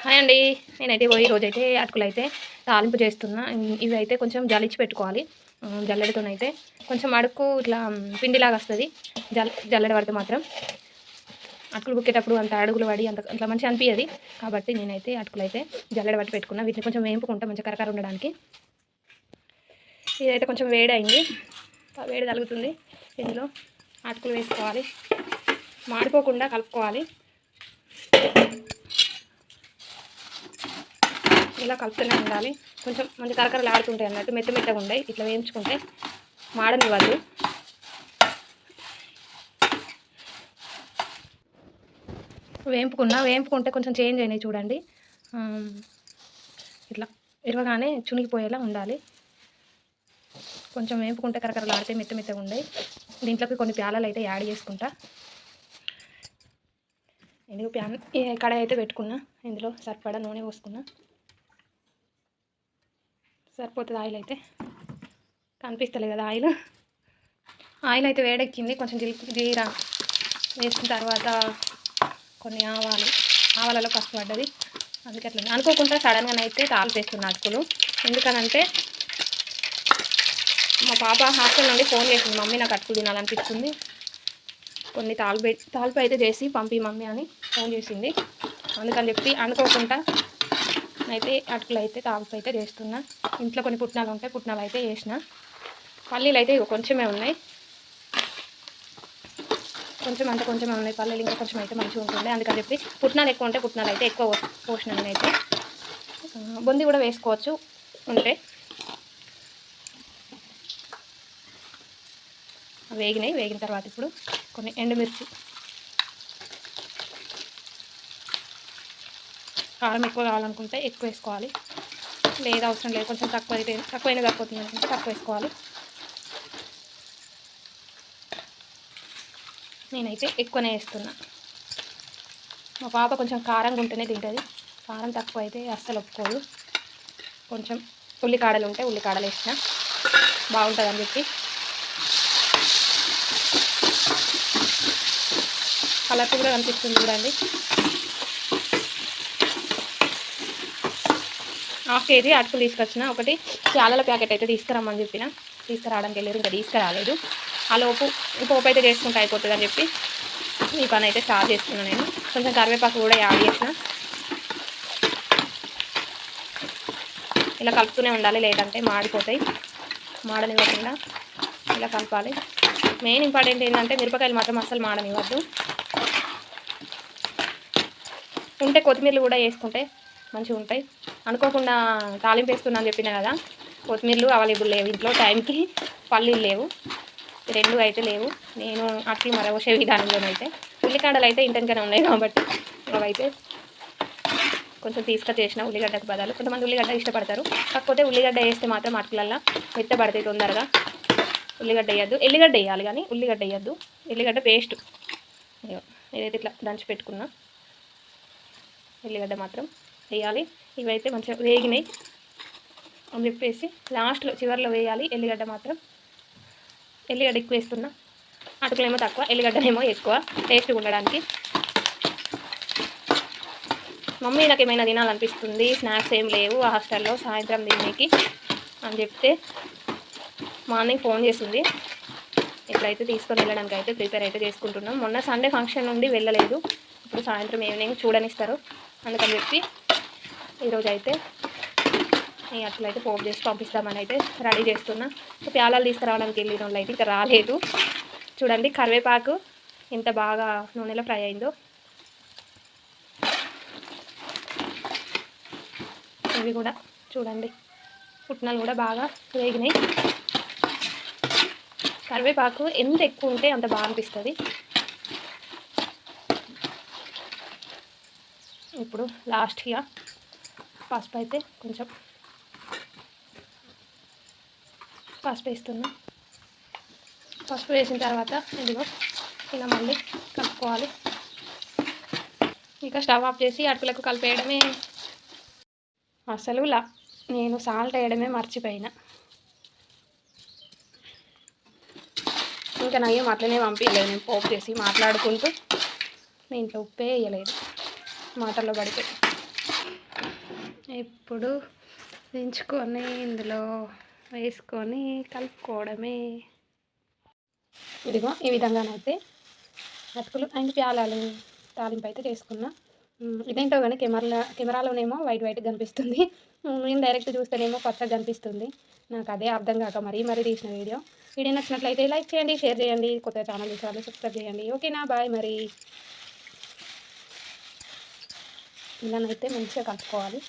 Hi అండి. నేనైతే రోజైతే అటుకులైతే తాలింపు చేస్తున్నా. ఇవి అయితే కొంచెం జలించి పెట్టుకోవాలి. జల్లెడతోనైతే కొంచెం అడుక్కు ఇట్లా పిండిలాగా వస్తుంది. జల్లెడ పడితే మాత్రం అటుకులు బుక్కేటప్పుడు అంత అడుగులు పడి అంత మంచిగా అనిపించదు. కాబట్టి నేనైతే అటుకులైతే జల్లెడ పట్టి పెట్టుకున్నా. వీటిని కొంచెం వేపుకుంటా మంచిగా కరకర ఉండడానికి. ఇదైతే కొంచెం వేడి అయింది, వేడి తగ్గుతుంది. ఇందులో అటుకులు వేసుకోవాలి, మాడిపోకుండా కలుపుకోవాలి. ఇలా కలుపుతూనే ఉండాలి. కొంచెం మంచి కరకరలు ఆడుతుంటాయి అన్నట్టు, మెత్తగా ఉంటాయి. ఇట్లా వేయించుకుంటే మాడనివ్వద్దు. వేయింపుకుంటే కొంచెం చేంజ్ అయినాయి చూడండి. ఇట్లా ఇరవగానే చునిగిపోయేలా ఉండాలి. కొంచెం వేయింపుకుంటే కరకరలు ఆడితే మెత్తగా ఉంటాయి. దీంట్లోకి కొన్ని ప్యాలలు అయితే యాడ్ చేసుకుంటా. ఎందుకు కడాయి అయితే పెట్టుకున్నా. ఇందులో సరిపడా నూనె పోసుకున్నా. సరిపోతుంది ఆయిల్ అయితే. కనిపిస్తలేదు కదా ఆయిల్ అయితే వేడెక్కింది. కొంచెం జీరా వేసిన తర్వాత కొన్ని ఆవాలలో పసుపు పడ్డది. అందుకే అట్లా అనుకోకుండా సడన్గా అయితే తాలింపు వేస్తున్నా అటుకులు. ఎందుకనంటే మా పాప హాస్టల్ నుండి ఫోన్ చేసింది, మమ్మీ నాకు అటుకులు తినాలనిపిస్తుంది, కొన్ని తాలింపు అయితే చేసి పంపి మమ్మీ అని ఫోన్ చేసింది. అందుకని చెప్పి అనుకోకుండా అయితే అటుకులు అయితే తాలింపు అయితే చేస్తున్నా. ఇంట్లో కొన్ని పుట్నాలు ఉంటాయి, పుట్నాలు అయితే వేసిన. పల్లీలు అయితే కొంచెమే ఉన్నాయి, కొంచెమే ఉన్నాయి పల్లీలు. ఇంకా కొంచెం అయితే మంచిగా ఉంటుంది. అందుకని చెప్పి పుట్నాలు ఎక్కువ ఉంటే పుట్నాలు అయితే ఎక్కువ పోసిన. నేనైతే బొంది కూడా వేసుకోవచ్చు ఉంటే. వేగిన తర్వాత ఇప్పుడు కొన్ని ఎండుమిర్చి, కారం ఎక్కువ కావాలనుకుంటే ఎక్కువ వేసుకోవాలి, లేదా అవసరం లేదు. కొంచెం తక్కువైనా సరిపోతుంది అనుకుంటే తక్కువ వేసుకోవాలి. నేనైతే ఎక్కువనే వేస్తున్నా. మా పాప కొంచెం కారంగా ఉంటేనే తింటుంది, కారం తక్కువ అయితే అస్సలు ఒప్పుకోదు. కొంచెం ఉల్లికాడలు ఉంటే ఉల్లికాడలు వేసిన బాగుంటుందని చెప్పి. కలర్ఫుల్గా కనిపిస్తుంది చూడండి. 1/2 కేజీ అటుకులు తీసుకొచ్చిన. ఒకటి చాలల ప్యాకెట్ అయితే తీసుకురమ్మని చెప్పిన, తీసుకురావడానికి వెళ్ళారు, ఇంకా తీసుకురాలేదు. ఆ లోపు పోపు అయితే చేసుకుంటే అయిపోతుంది అని చెప్పి ఈ పని అయితే స్టార్ట్ చేస్తున్నాను నేను. కొంచెం కరివేపాకు కూడా యాడ్ చేసిన. ఇలా కలుపుతూనే ఉండాలి, లేదంటే మాడిపోతాయి. మాడనివ్వకుండా ఇలా కలపాలి. మెయిన్ ఇంపార్టెంట్ ఏంటంటే మిరపకాయలు మాత్రం అస్సలు మాడనివ్వద్దు. ఉంటే కొత్తిమీరలు కూడా వేసుకుంటే మంచిగా ఉంటాయి. అనుకోకుండా తాలింపు వేస్తున్నా అని చెప్పినా కదా, కొత్తిమీరలు అవైలబుల్ లేవు ఇంట్లో టైంకి, పల్లీలు లేవు, రెండు అయితే లేవు. నేను అట్లు మరవసే విధానంలోనైతే ఉల్లిగడ్డలు అయితే ఇంటెనకనే ఉన్నాయి కాబట్టి అవైతే కొంచెం తీసుకొచ్చేసిన. ఉల్లిగడ్డకు బదులు కొంతమంది ఉల్లిగడ్డ ఇష్టపడతారు, కాకపోతే ఉల్లిగడ్డ వేస్తే మాత్రం అట్లల్లా మెత్తబడతాయి తొందరగా. ఉల్లిగడ్డ వేయద్దు, ఎల్లిగడ్డ వేయాలి కానీ ఉల్లిగడ్డ వేయద్దు. ఎల్లిగడ్డ పేస్ట్ ఏదైతే ఇట్లా దంచి పెట్టుకున్నా ఎల్లిగడ్డ మాత్రం వేయాలి. ఇవైతే మంచిగా వేగినాయి అని చెప్పేసి లాస్ట్లో చివరిలో వేయాలి ఎల్లిగడ్డ మాత్రం. ఎల్లిగడ్డ ఎక్కువ వేస్తున్నా, అటుకులేమో తక్కువ, ఎల్లిగడ్డనేమో ఎక్కువ టేస్ట్గా ఉండడానికి. మమ్మీ నాకు ఏమైనా తినాలనిపిస్తుంది, స్నాక్స్ ఏం లేవు హాస్టల్లో సాయంత్రం తినేకి అని చెప్తే మార్నింగ్ ఫోన్ చేసింది. ఇప్పుడైతే తీసుకొని వెళ్ళడానికి అయితే ప్రిపేర్ అయితే చేసుకుంటున్నాం. మొన్న సండే ఫంక్షన్ నుండి వెళ్ళలేదు, ఇప్పుడు సాయంత్రం ఈవినింగ్ చూడనిస్తారు. అందుకని చెప్పి ఈరోజు అయితే ఈ అట్లయితే పోపు చేసి పంపిస్తామని అయితే రెడీ చేస్తున్నా. ప్యాలాలు తీసుకురావడానికి వెళ్ళిన వాళ్ళు అయితే ఇంకా రాలేదు. చూడండి కరివేపాకు ఎంత బాగా నూనెలో ఫ్రై అయిందో. ఇవి కూడా చూడండి, పుట్నాలు కూడా బాగా వేగినాయి. కరివేపాకు ఎంత ఎక్కువ ఉంటే అంత బాగా అనిపిస్తుంది. ఇప్పుడు లాస్ట్గా పసుపు అయితే కొంచెం పసుపు వేస్తున్నా. పసుపు వేసిన తర్వాత ఇదిగో ఇలా మళ్ళీ కలుపుకోవాలి. ఇక స్టవ్ ఆఫ్ చేసి అటుకులకు కలిపేయడమే. అసలు నేను సాల్ట్ వేయడమే మర్చిపోయినా. ఇంకా నయ్యం అట్లనే పంపించలేదు, నేను పోపు చేసి మాట్లాడుకుంటూ మీ ఇంట్లో ఉప్పే వేయలేదు, మాటల్లో పడిపోయి. ఇప్పుడు దించుకొని ఇందులో వేసుకొని కలుపుకోవడమే. ఇదిగో ఈ విధంగానైతే అటుకులు అండ్ ప్యాలాలు తాలింపు అయితే చేసుకున్నా. ఇదేంటో కానీ కెమెరాలోనేమో వైట్ కనిపిస్తుంది, నేను డైరెక్ట్ చూస్తేనేమో పచ్చగా కనిపిస్తుంది. నాకు అదే అర్థం కాక మరీ తీసిన వీడియో నచ్చినట్లయితే లైక్ చేయండి, షేర్ చేయండి, కొత్త ఛానల్ చూసే వాళ్ళు సబ్స్క్రైబ్ చేయండి. ఓకేనా, బాయ్. మరి ఇలానైతే మంచిగా కలుపుకోవాలి.